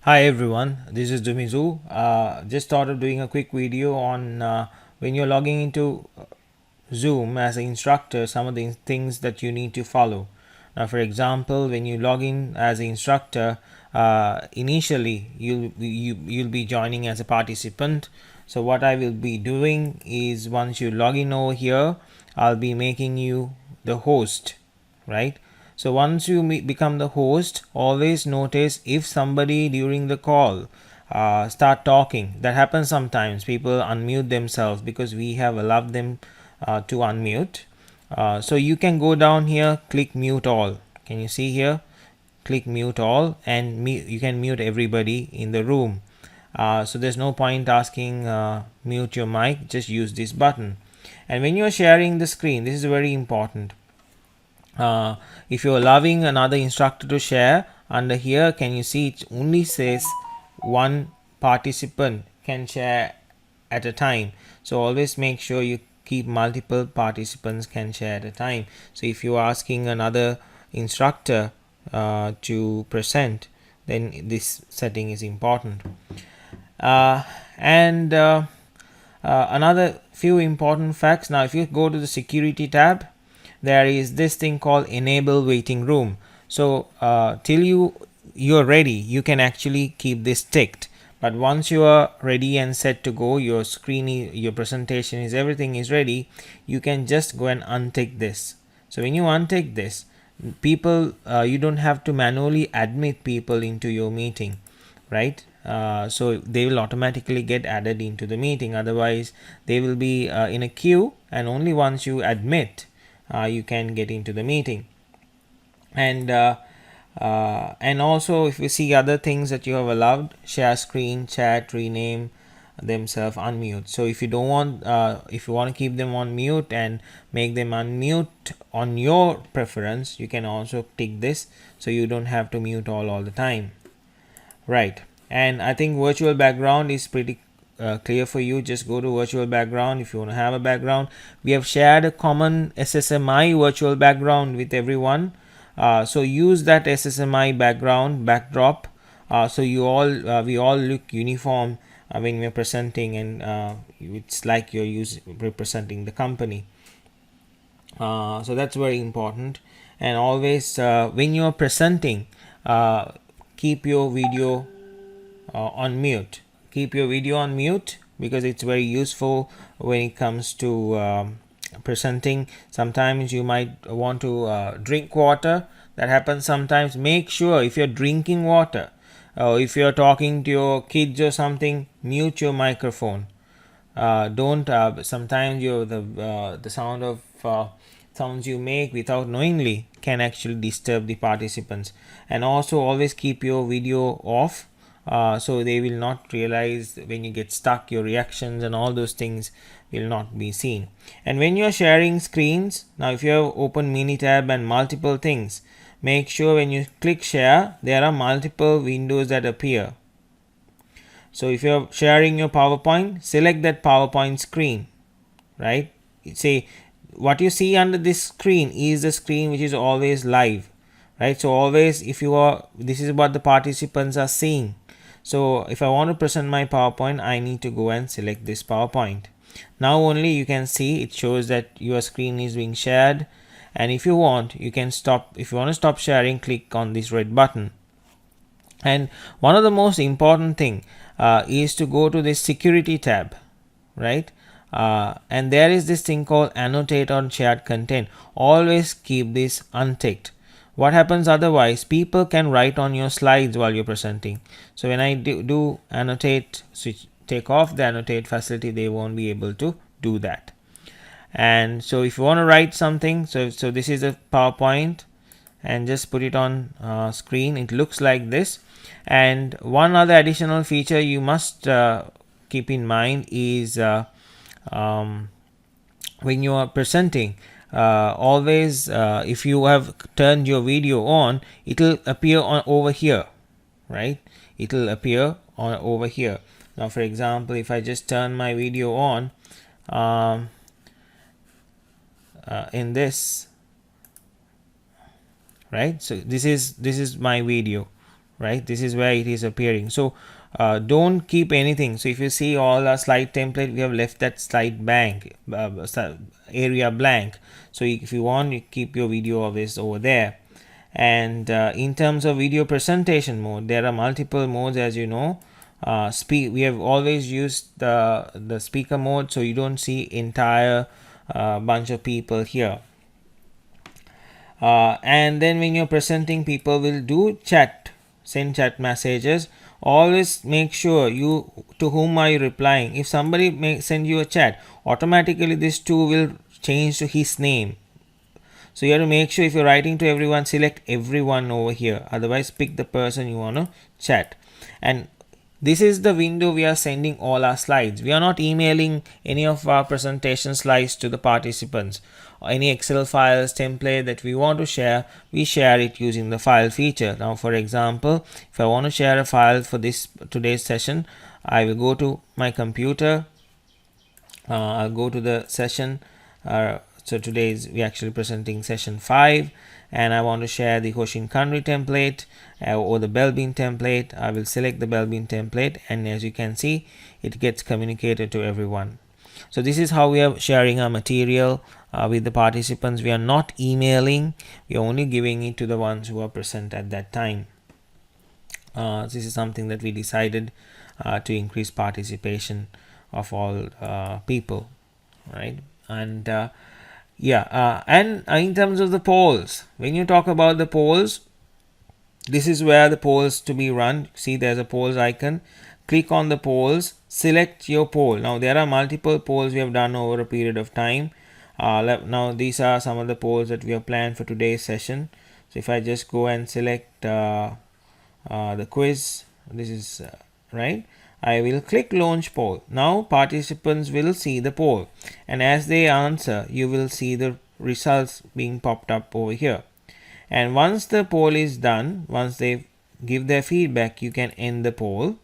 Hi everyone, this is Dumizu. Just thought of doing a quick video on when you're logging into Zoom as an instructor, some of the things that you need to follow. Now, for example, when you log in as an instructor, initially you'll be joining as a participant. So what I will be doing is once you log in over here, I'll be making you the host, right? So once you become the host, always notice if somebody during the call start talking. That happens sometimes. People unmute themselves because we have allowed them to unmute. So you can go down here, click mute all. Can you see here? Click mute all, and you can mute everybody in the room. So there's no point asking mute your mic, just use this button. And when you're sharing the screen, this is very important. If you're allowing another instructor to share, under here can you see it only says one participant can share at a time. So always make sure you keep multiple participants can share at a time. So if you're asking another instructor to present, then this setting is important. And another few important facts. Now if you go to the security tab, there is this thing called enable waiting room. So till you're ready, you can actually keep this ticked. But once you are ready and set to go, your screen, your presentation is, everything is ready, you can just go and untick this. So when you untick this, people, you don't have to manually admit people into your meeting, right? So they will automatically get added into the meeting. Otherwise they will be in a queue, and only once you admit you can get into the meeting. And also if you see other things that you have allowed: share screen, chat, rename themselves, unmute. So if you don't want, if you want to keep them on mute and make them unmute on your preference, you can also tick this, so you don't have to mute all the time, right? And I think virtual background is pretty clear for you. Just go to virtual background if you want to have a background. We have shared a common SSMI virtual background with everyone, so use that SSMI backdrop, so you all we all look uniform when we're presenting, and it's like you're representing the company. So that's very important. And always when you're presenting, keep your video on mute. Keep your video on mute because it's very useful when it comes to presenting. Sometimes you might want to drink water. That happens sometimes. Make sure if you're drinking water, if you're talking to your kids or something, mute your microphone. Don't sometimes the sound of sounds you make without knowingly can actually disturb the participants. And also always keep your video off, so they will not realize when you get stuck, your reactions and all those things will not be seen. And when you're sharing screens, now if you have open mini tab and multiple things, make sure when you click share, there are multiple windows that appear. So if you're sharing your PowerPoint, select that PowerPoint screen, right? Say what you see under this screen is the screen which is always live, right? So always, if you are, this is what the participants are seeing. So if I want to present my PowerPoint, I need to go and select this PowerPoint. Now only you can see it shows that your screen is being shared. And if you want, you can stop. If you want to stop sharing, click on this red button. And one of the most important thing is to go to this security tab, right? And there is this thing called annotate on shared content. Always keep this unticked. What happens otherwise, people can write on your slides while you're presenting. So when I do annotate, switch, take off the annotate facility, they won't be able to do that. And so if you want to write something, so this is a PowerPoint, and just put it on screen. It looks like this. And one other additional feature you must keep in mind is when you are presenting, always if you have turned your video on, it will appear on over here, right? It will appear on over here. Now for example, if I just turn my video on in this, right? So this is my video, right? This is where it is appearing. So don't keep anything. So if you see all our slide template, we have left that slide blank, area blank. So if you want, you keep your video always over there. And in terms of video presentation mode, there are multiple modes, as you know. We have always used the speaker mode, so you don't see entire bunch of people here. And then when you're presenting, people will do chat, send chat messages. Always make sure you to whom are you replying. If somebody may send you a chat, automatically this too will change to his name. So you have to make sure if you're writing to everyone, select everyone over here. Otherwise, pick the person you want to chat. And this is the window we are sending all our slides. We are not emailing any of our presentation slides to the participants. Or any Excel files, template that we want to share, we share it using the file feature. Now, for example, if I want to share a file for today's session, I will go to my computer. I'll go to the session. So today we're actually presenting session 5, and I want to share the Hoshin Kanri template or the Belbin template. I will select the Belbin template, and as you can see, it gets communicated to everyone. So this is how we are sharing our material with the participants. We are not emailing, we are only giving it to the ones who are present at that time. This is something that we decided to increase participation of all people, right? And and in terms of the polls, when you talk about the polls, this is where the polls to be run. See, there's a polls icon. Click on the polls, select your poll. Now there are multiple polls we have done over a period of time. Now these are some of the polls that we have planned for today's session. So if I just go and select the quiz, this is right, I will click launch poll. Now participants will see the poll, and as they answer, you will see the results being popped up over here. And once the poll is done, once they give their feedback, you can end the poll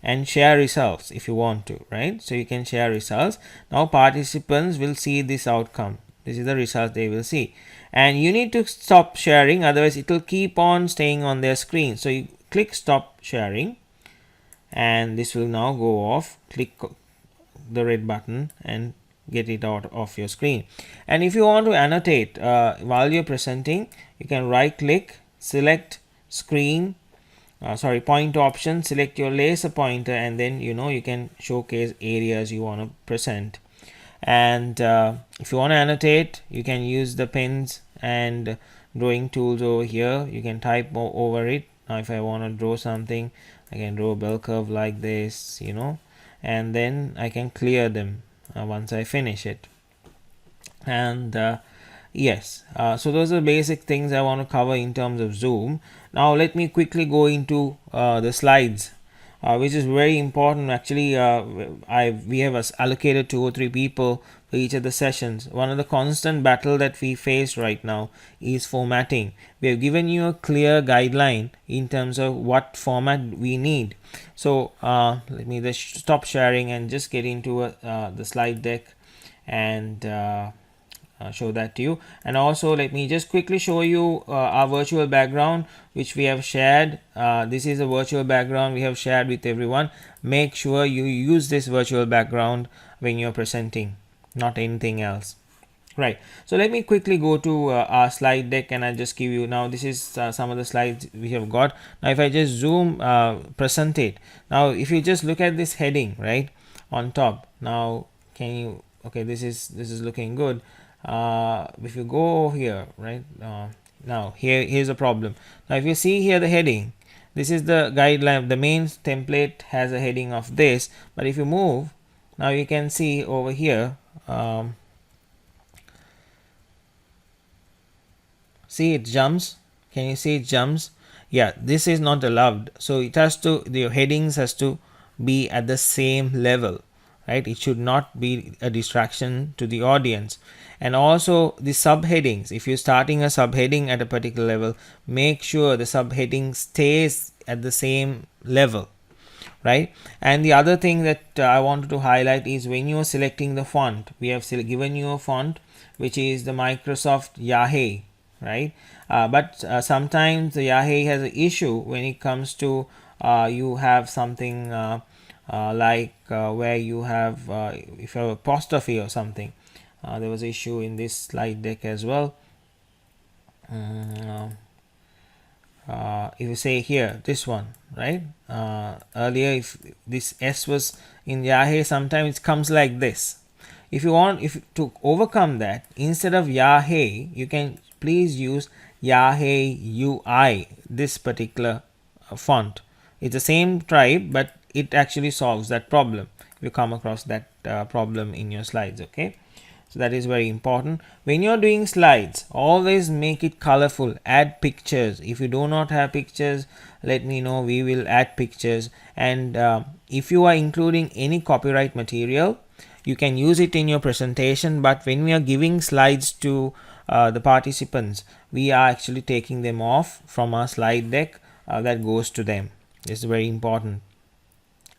and share results if you want to, right? So you can share results. Now participants will see this outcome. This is the result they will see, and you need to stop sharing, otherwise it will keep on staying on their screen. So you click stop sharing, and this will now go off. Click the red button and get it out of your screen. And if you want to annotate while you're presenting, you can right click, select screen, point option, select your laser pointer, and then you can showcase areas you want to present. And if you want to annotate, you can use the pens and drawing tools over here. You can type over it. Now if I want to draw something, I can draw a bell curve like this, and then I can clear them once I finish it. And so those are basic things I want to cover in terms of Zoom. Now let me quickly go into the slides, which is very important. Actually, we have allocated 2 or 3 people for each of the sessions. One of the constant battle that we face right now is formatting. We have given you a clear guideline in terms of what format we need. So let me just stop sharing and just get into the slide deck and show that to you. And also let me just quickly show you our virtual background which we have shared. This is a virtual background we have shared with everyone. Make sure you use this virtual background when you're presenting, not anything else. Right, so let me quickly go to our slide deck, and I'll just give you, now this is some of the slides we have got. Now if I just zoom present it, now if you just look at this heading right on top, now can you, okay, this is looking good. If you go here, right, now here's a problem. Now if you see here the heading, this is the guideline. The main template has a heading of this, but if you move, now you can see over here, see it jumps. Can you see it jumps? Yeah, this is not allowed. So it has to, the headings has to be at the same level, right? It should not be a distraction to the audience. And also the subheadings, if you're starting a subheading at a particular level, make sure the subheading stays at the same level, right? And the other thing that I wanted to highlight is when you are selecting the font, we have given you a font which is the Microsoft Yahoo, right? But sometimes the Yahoo has an issue when it comes to you have something where you have if you have apostrophe or something. There was an issue in this slide deck as well. If you say here this one, right, earlier if this S was in Yahoo, sometimes it comes like this. If you want, if to overcome that, instead of Yahoo, you can please use Yahoo UI, this particular font. It's the same tribe, but it actually solves that problem if you come across that problem in your slides. Okay, so that is very important. When you're doing slides, always make it colorful. Add pictures. If you do not have pictures, let me know, we will add pictures. And if you are including any copyright material, you can use it in your presentation, but when we are giving slides to the participants, we are actually taking them off from our slide deck that goes to them. This is very important.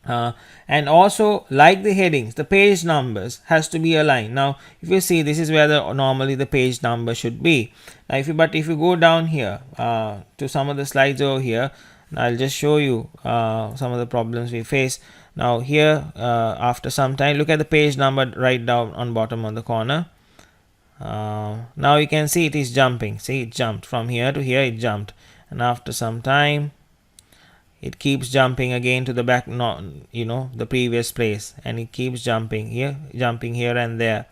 And also, like the headings, the page numbers has to be aligned. Now if you see, this is where normally the page number should be. Now if you go down here to some of the slides over here, I'll just show you some of the problems we face. Now here after some time, look at the page number right down on bottom on the corner. Now you can see it is jumping. See, it jumped from here to here, it jumped, and after some time it keeps jumping again to the back, the previous place, and it keeps jumping here and there.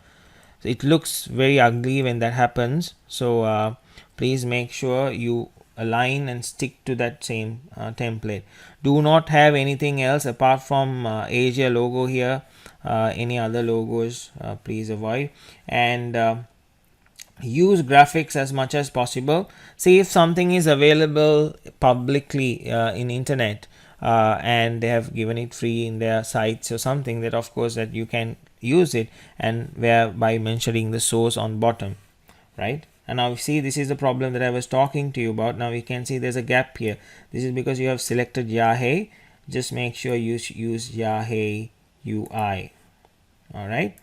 So it looks very ugly when that happens. So please make sure you align and stick to that same template. Do not have anything else apart from Asia logo here. Any other logos please avoid, and use graphics as much as possible. See if something is available publicly in internet and they have given it free in their sites or something, that of course that you can use it, and whereby mentioning the source on bottom, right? And now see, this is the problem that I was talking to you about. Now you can see there's a gap here. This is because you have selected Yahoo. Just make sure you use Yahoo UI. All right,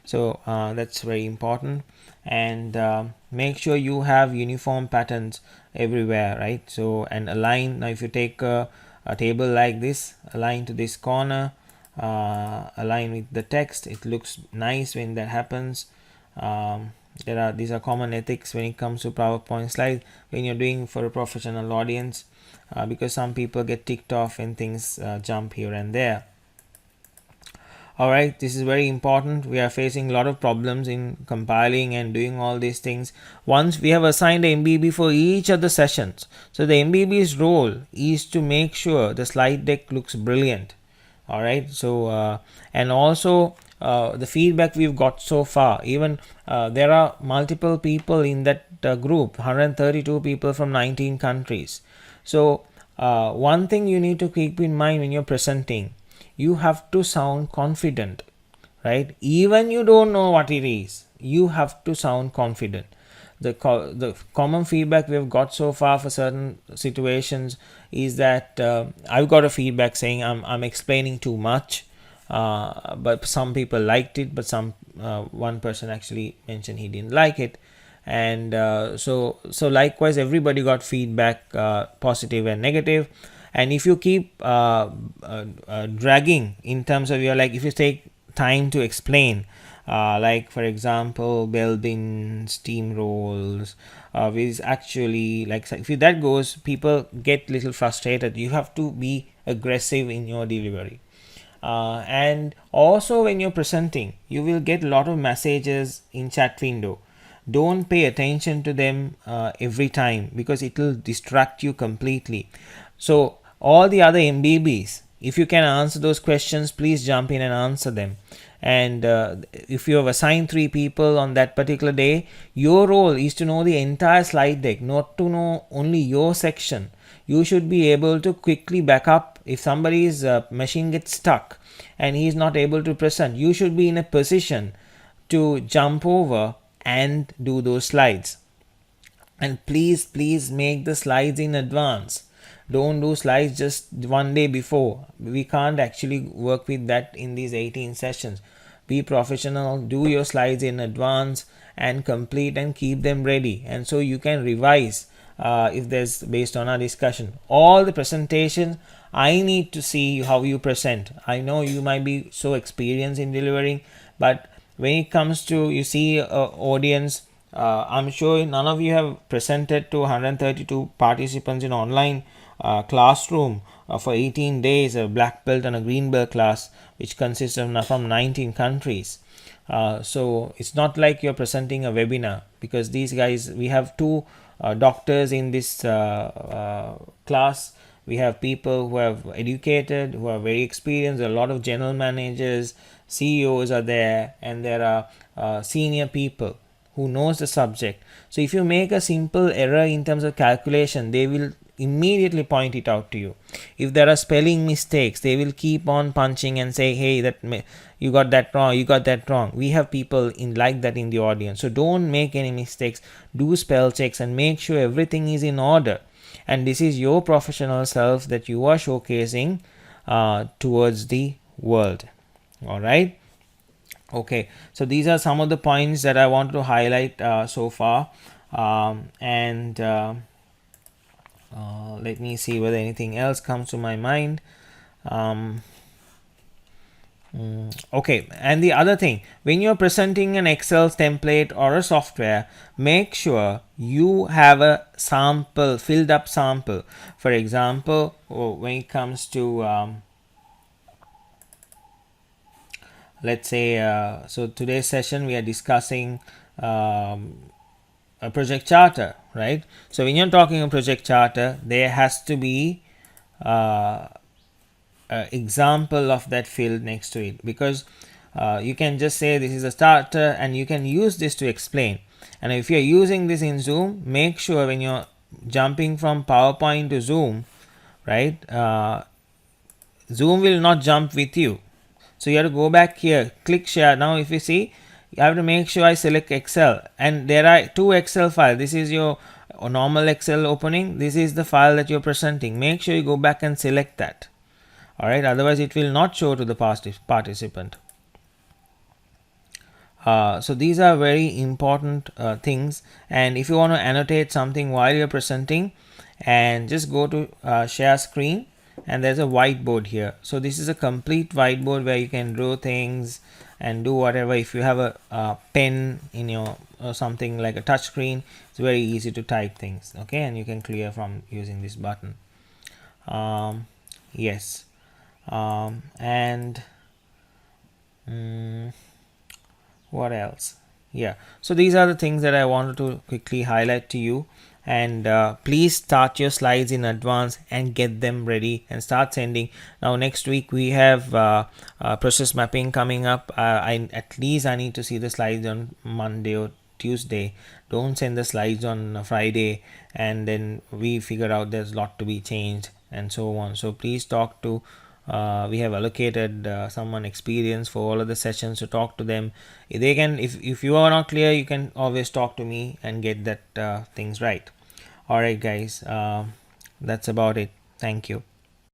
so that's very important. And make sure you have uniform patterns everywhere, right? So, and align. Now if you take a table like this, align to this corner, align with the text, it looks nice when that happens. These are common ethics when it comes to PowerPoint slides when you're doing for a professional audience, because some people get ticked off when things jump here and there. Alright, this is very important. We are facing a lot of problems in compiling and doing all these things. Once we have assigned a MBB for each of the sessions, so the MBB's role is to make sure the slide deck looks brilliant. Alright, so and also the feedback we've got so far, even there are multiple people in that group, 132 people from 19 countries. So one thing you need to keep in mind when you're presenting, you have to sound confident, right? Even you don't know what it is, you have to sound confident. The common feedback we have got so far for certain situations is that I've got a feedback saying I'm explaining too much, but some people liked it, but one person actually mentioned he didn't like it. And so likewise everybody got feedback, positive and negative. And if you keep dragging in terms of your, like if you take time to explain, like for example bell bin, steam rolls, is actually like, if that goes, people get little frustrated. You have to be aggressive in your delivery. And also when you're presenting, you will get a lot of messages in chat window. Don't pay attention to them every time, because it will distract you completely. So all the other MBBs, if you can answer those questions, please jump in and answer them. And if you have assigned 3 people on that particular day, your role is to know the entire slide deck, not to know only your section. You should be able to quickly back up if somebody's machine gets stuck and he is not able to present. You should be in a position to jump over and do those slides. And please make the slides in advance. Don't do slides just one day before. We can't actually work with that in these 18 sessions. be professional, do your slides in advance and complete and keep them ready, and so you can revise if there's, based on our discussion. All the presentations, I need to see how you present. I know you might be so experienced in delivering, but when it comes to, you see, audience, I'm sure none of you have presented to 132 participants in online classroom for 18 days, a black belt and a green belt class, which consists of from 19 countries. So it's not like you're presenting a webinar, because these guys, we have two doctors in this class. We have people who have educated, who are very experienced. A lot of general managers, CEOs are there, and there are senior people who knows the subject. So if you make a simple error in terms of calculation, they will immediately point it out to you. If there are spelling mistakes, they will keep on punching and say, hey, that you got that wrong, you got that wrong. We have people in like that in the audience. So don't make any mistakes. Do spell checks and make sure everything is in order. And this is your professional self that you are showcasing towards the world. All right. Okay, so these are some of the points that I want to highlight so far, and let me see whether anything else comes to my mind. Okay, and the other thing, when you're presenting an Excel template or a software, make sure you have a sample, filled up sample. For example, when it comes to let's say, so today's session we are discussing a project charter, right? So when you're talking a project charter, there has to be an example of that field next to it, because you can just say this is a starter and you can use this to explain. And if you're using this in Zoom, make sure when you're jumping from PowerPoint to Zoom, right, Zoom will not jump with you. So you have to go back here, click share. Now if you see, you have to make sure I select Excel, and there are two Excel files. This is your normal Excel opening, this is the file that you're presenting. Make sure you go back and select that. All right, otherwise it will not show to the participant. So these are very important things, and if you want to annotate something while you're presenting, and just go to share screen, and there's a whiteboard here. So this is a complete whiteboard where you can draw things and do whatever. If you have a pen in your something like a touch screen, it's very easy to type things. Okay, and you can clear from using this button. Yes, and what else? Yeah, so these are the things that I wanted to quickly highlight to you. And please start your slides in advance and get them ready and start sending. Now next week we have process mapping coming up. At least I need to see the slides on Monday or Tuesday. Don't send the slides on Friday and then we figure out there's a lot to be changed and so on. So please talk to we have allocated someone experienced for all of the sessions, to talk to them. They can, if you are not clear, you can always talk to me and get that things right. All right guys, that's about it. Thank you.